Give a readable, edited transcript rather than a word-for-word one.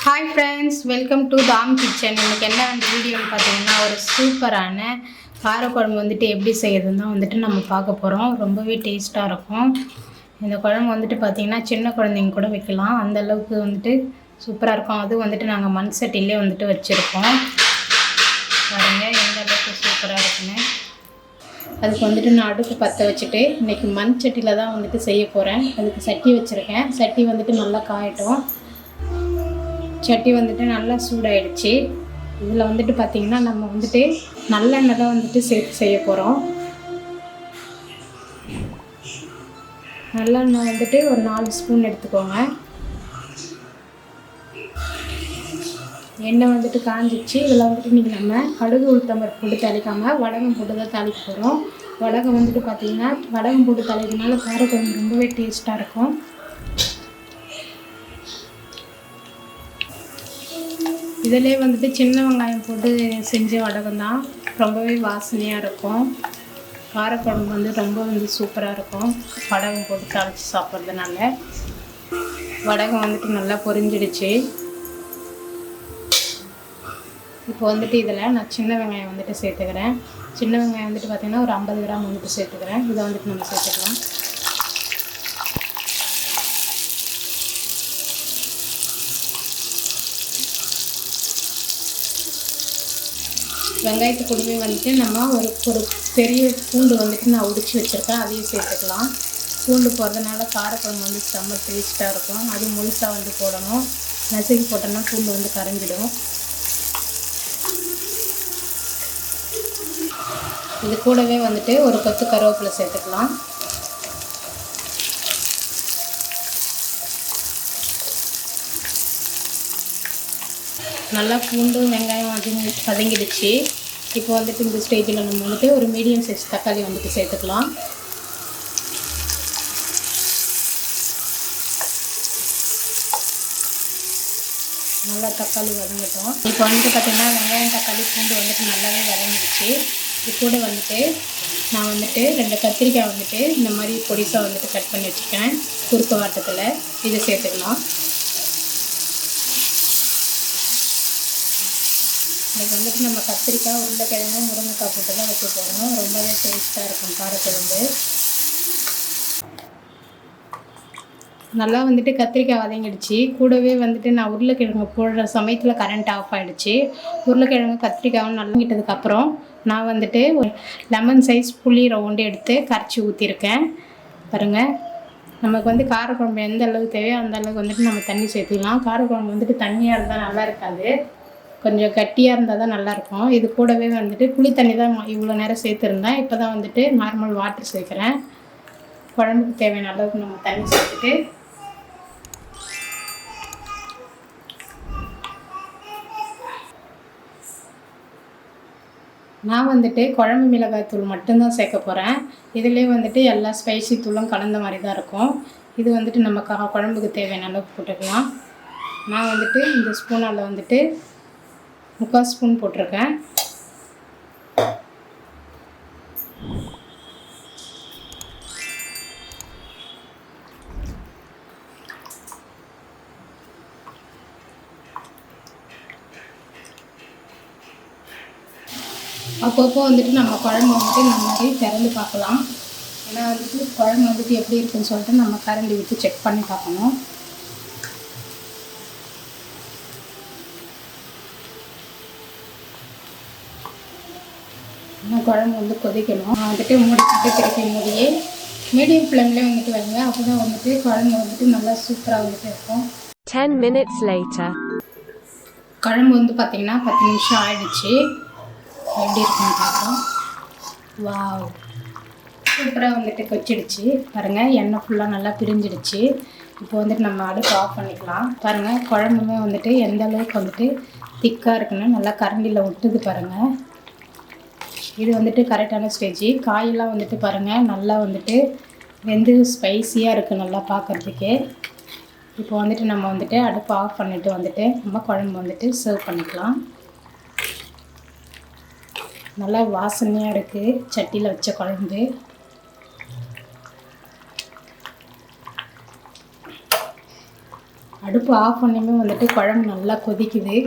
Hi friends, welcome to Dham Kitchen. இன்னைக்கு என்ன வீடியோன்னு பார்த்தீங்கன்னா ஒரு சூப்பரான காரக்குழம்பு வந்துட்டு எப்படி செய்யறதுன்னு வந்துட்டு நம்ம பார்க்க போகிறோம். ரொம்பவே டேஸ்ட்டாக இருக்கும். இந்த குழம்பு வந்துட்டு பார்த்தீங்கன்னா சின்ன குழந்தைங்க கூட வைக்கலாம், அந்த அளவுக்கு வந்துட்டு சூப்பராக இருக்கும். அது வந்துட்டு நாங்கள் மண் சட்டிலே வந்துட்டு வச்சுருக்கோம். பாருங்கள் எந்த அளவுக்கு சூப்பராக இருக்குன்னு. அதுக்கு வந்துட்டு நான் அடுப்பு பற்ற வச்சுட்டு இன்றைக்கி மண் சட்டியில் தான் வந்துட்டு செய்ய போகிறேன். அதுக்கு சட்டி வச்சுருக்கேன். சட்டி வந்துட்டு நல்லா காயட்டும். சட்டி வந்துட்டு நல்லா சூடாயிடுச்சு. இதில் வந்துட்டு பார்த்திங்கன்னா நம்ம வந்துட்டு நல்லெண்ணெய் தான் வந்துட்டு சேர்த்து செய்ய போகிறோம். நல்லெண்ணெய் வந்துட்டு ஒரு 4 ஸ்பூன் எடுத்துக்கோங்க. எண்ணெய் வந்துட்டு காஞ்சிச்சு. இதில் வந்துட்டு இன்றைக்கி நம்ம கடுகு உளுத்தம்பருப்பு போட்டு தாளிக்காமல் வடகம் போட்டு தான் தாளிக்க போகிறோம். வடகம் வந்துட்டு பார்த்திங்கன்னா வடகம் போட்டு தாளிக்கிறதுனால காரக்குழம்பு ரொம்பவே டேஸ்ட்டாக இருக்கும். இதிலே வந்துட்டு சின்ன வெங்காயம் போட்டு செஞ்ச வடகம் தான் ரொம்பவே வாசனையாக இருக்கும். காரக்குழம்பு வந்து ரொம்ப சூப்பராக இருக்கும் வடகம் போட்டு தாளித்து சாப்பிட்றதுனால. வடகம் வந்துட்டு நல்லா பொரிஞ்சிடுச்சு. இப்போ வந்துட்டு இதில் நான் சின்ன வெங்காயம் வந்துட்டு சேர்த்துக்கிறேன். சின்ன வெங்காயம் வந்துட்டு பார்த்திங்கன்னா ஒரு 50 கிராம் வந்துட்டு சேர்த்துக்கிறேன். இதை வந்துட்டு நம்ம சேர்த்துக்கலாம். வெங்காயத்து கூடவே வந்துட்டு நம்ம ஒரு பெரிய பூண்டு வந்துட்டு நான் உடிச்சு வச்சுருக்கேன், அதையும் சேர்த்துக்கலாம். பூண்டு போடுறதுனால காரக்குழம்பு வந்து செம்ம டேஸ்ட்டாக இருக்கும். அது முழுசாக வந்து போடணும், நசுக்கி போட்டோம்னா பூண்டு வந்து கரைஞ்சிடும். இது கூடவே வந்துட்டு ஒரு கொத்து கருவேப்பிலை சேர்த்துக்கலாம். நல்லா பூண்டு வெங்காயம் வதங்கிடுச்சு. இப்போ வந்துட்டு இந்த ஸ்டேஜில் நம்ம வந்துட்டு ஒரு மீடியம் சைஸ் தக்காளி வந்துட்டு சேர்த்துக்கலாம். நல்லா தக்காளி வதங்கட்டும். இப்போ வந்துட்டு பார்த்திங்கன்னா வெங்காயம் தக்காளி பூண்டு வந்துட்டு நல்லாவே வதங்கிடுச்சு. இது கூட வந்துட்டு நான் வந்துட்டு 2 கத்திரிக்காய் வந்துட்டு இந்த மாதிரி பொடிசாக வந்துட்டு கட் பண்ணி வச்சுருக்கேன் குறுக்கு வாட்டத்தில். இதை சேர்த்துக்கலாம். இன்றைக்கி வந்துட்டு நம்ம கத்திரிக்காய் உருளைக்கிழங்கு முருங்கைக்காய் போட்டு தான் வைக்க போகிறோம். ரொம்பவே டேஸ்ட்டாக இருக்கும் காரக்குழம்பு. நல்லா வந்துட்டு கத்திரிக்காய் வதங்கிடுச்சு. கூடவே வந்துட்டு நான் உருளைக்கிழங்கு போடுற சமயத்தில் கரண்ட் ஆஃப் ஆகிடுச்சு. உருளைக்கிழங்கு கத்திரிக்காயும் நல்லாங்கிட்டதுக்கப்புறம் நான் வந்துட்டு ஒரு லெமன் சைஸ் புளி ரவுண்டு எடுத்து கரைச்சி ஊற்றிருக்கேன். பாருங்கள், நமக்கு வந்து காரக்குழம்பு எந்த அளவுக்கு தேவையோ அந்த அளவுக்கு வந்துட்டு நம்ம தண்ணி சேர்த்துக்கலாம். காரக்குழம்பு வந்துட்டு தண்ணியாக இருந்தால் நல்லா இருக்காது, கொஞ்சம் கட்டியாக இருந்தால் தான் நல்லாயிருக்கும். இது கூடவே வந்துட்டு புளி தண்ணி தான் இவ்வளோ நேரம் சேர்த்துருந்தேன். இப்போ தான் வந்துட்டு நார்மல் வாட்டர் சேர்க்குறேன். குழம்புக்கு தேவையான அளவுக்கு நம்ம தண்ணி சேர்த்துட்டு நான் வந்துட்டு குழம்பு மிளகாய் தூள் மட்டும்தான் சேர்க்க போகிறேன். இதிலே வந்துட்டு எல்லா ஸ்பைசி தூளும் கலந்த மாதிரி தான் இருக்கும். இது வந்துட்டு நம்ம குழம்புக்கு தேவையான அளவுக்கு போட்டுக்கலாம். நான் வந்துட்டு இந்த ஸ்பூனால் வந்துட்டு 3/4 ஸ்பூன் போட்டிருக்கேன். அப்பப்போ வந்துட்டு நம்ம குழம்பு வந்துட்டு இந்த மாதிரி திறந்து பார்க்கலாம். ஏன்னா வந்துட்டு குழம்பு வந்துட்டு எப்படி இருக்குன்னு சொல்லிட்டு நம்ம கரண்டி விட்டு செக் பண்ணி பார்க்கணும். குழம்பு வந்து கொதிக்கணும். வந்துட்டு மூடிக்கிட்டு திருப்பி மூடியே மீடியம் ஃப்ளேம்லேயே வந்துட்டு வைங்க. அப்போ தான் வந்துட்டு குழம்பு வந்துட்டு நல்லா சூப்பராக வந்துட்டு இருக்கும். 10 minutes later. குழம்பு வந்து பார்த்திங்கன்னா 10 நிமிஷம் ஆகிடுச்சு. எப்படி இருக்குன்னு பார்க்கலாம். வாவ், சூப்பராக வந்துட்டு கொச்சிடுச்சு. பாருங்கள், எண்ணெய் ஃபுல்லாக நல்லா பிரிஞ்சிடுச்சு. இப்போ வந்துட்டு நம்ம அடுப்பு ஆஃப் பண்ணிக்கலாம். பாருங்கள், குழம்புமே வந்துட்டு எந்த அளவுக்கு வந்துட்டு திக்காக இருக்குன்னு நல்லா கரண்டியில் ஒட்டுது பாருங்கள். இது வந்துட்டு கரெக்டான ஸ்டேஜ். காயெல்லாம் வந்துட்டு பாருங்கள் நல்லா வந்துட்டு வெந்து ஸ்பைஸியாக இருக்குது நல்லா பார்க்குறதுக்கே. இப்போ வந்துட்டு நம்ம வந்துட்டு அடுப்பு ஆஃப் பண்ணிவிட்டு வந்துட்டு நம்ம குழம்பு வந்துட்டு சர்வ் பண்ணிக்கலாம். நல்லா வாசனையாக இருக்குது சட்டியில் வச்ச குழம்பு. அடுப்பு ஆஃப் பண்ணியுமே வந்துட்டு குழம்பு நல்லா கொதிக்குது.